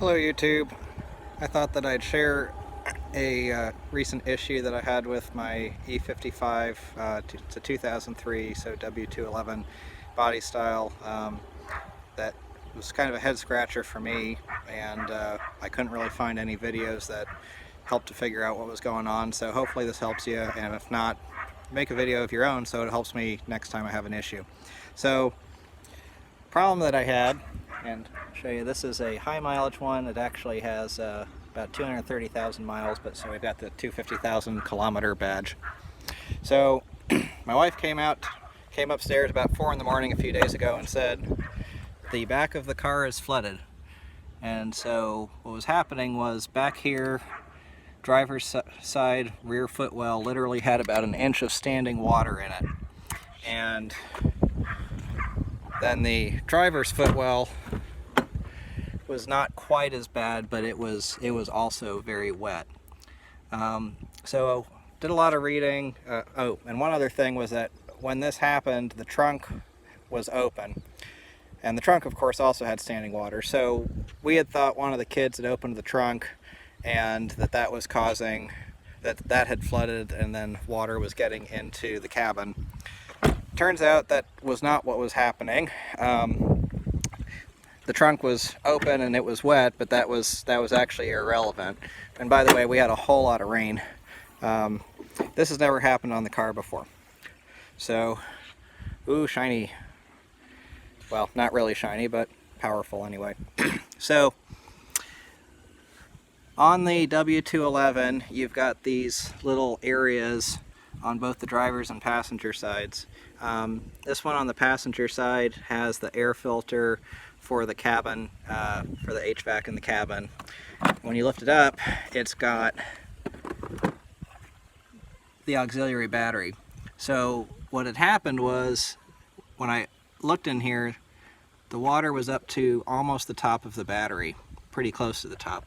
Hello YouTube. I thought that I'd share a recent issue that I had with my E55. It's a 2003, so W211 body style. That was kind of a head scratcher for me, and I couldn't really find any videos that helped to figure out what was going on. So hopefully this helps you, and if not, make a video of your own so it helps me next time I have an issue. So, problem that I had, and I'll show you, this is a high mileage one. It actually has about 230,000 miles, but so we've got the 250,000 kilometer badge. So my wife came upstairs about 4 in the morning a few days ago and said the back of the car is flooded. And so what was happening was back here, driver's side rear footwell literally had about an inch of standing water in it. And then the driver's footwell was not quite as bad, but it was also very wet. So did a lot of reading. Oh, and one other thing was that when this happened, the trunk was open. And the trunk, of course, also had standing water. So we had thought one of the kids had opened the trunk and that was causing, that had flooded and then water was getting into the cabin. Turns out that was not what was happening. The trunk was open and it was wet, but that was actually irrelevant. And by the way, we had a whole lot of rain. This has never happened on the car before. So, ooh, shiny. Well, not really shiny, but powerful anyway. So, on the W211, you've got these little areas on both the driver's and passenger sides. This one on the passenger side has the air filter for the cabin, for the HVAC in the cabin. When you lift it up, it's got the auxiliary battery. So what had happened was, when I looked in here, the water was up to almost the top of the battery, pretty close to the top.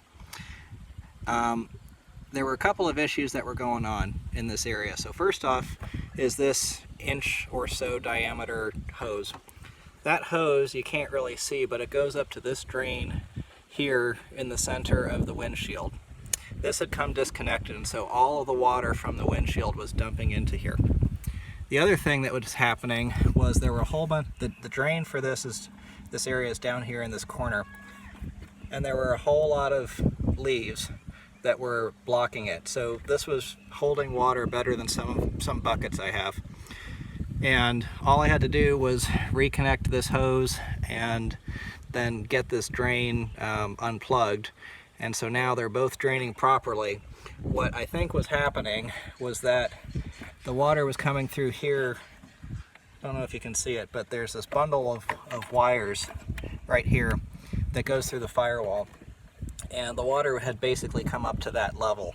There were a couple of issues that were going on in this area. So first off is this inch or so diameter hose. That hose you can't really see, but it goes up to this drain here in the center of the windshield. This had come disconnected, and so all of the water from the windshield was dumping into here. The other thing that was happening was there were a whole bunch, the drain for this area is down here in this corner, and there were a whole lot of leaves that were blocking it. So this was holding water better than some buckets I have. And all I had to do was reconnect this hose and then get this drain unplugged. And so now they're both draining properly. What I think was happening was that the water was coming through here. I don't know if you can see it, but there's this bundle of wires right here that goes through the firewall. And the water had basically come up to that level.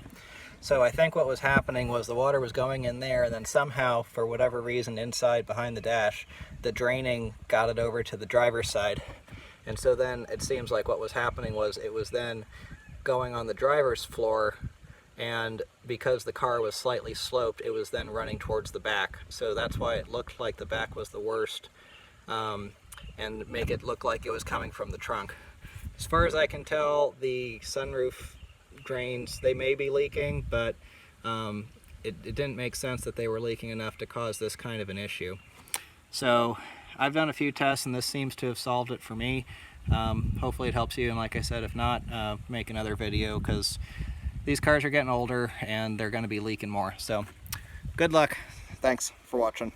So I think what was happening was the water was going in there, and then somehow, for whatever reason, inside behind the dash, the draining got it over to the driver's side. And so then it seems like what was happening was it was then going on the driver's floor, and because the car was slightly sloped, it was then running towards the back. So that's why it looked like the back was the worst, and make it look like it was coming from the trunk. As far as I can tell, the sunroof drains, they may be leaking, but it didn't make sense that they were leaking enough to cause this kind of an issue. So I've done a few tests, and this seems to have solved it for me. Hopefully it helps you, and like I said, if not, make another video, because these cars are getting older and they're going to be leaking more. So good luck. Thanks for watching.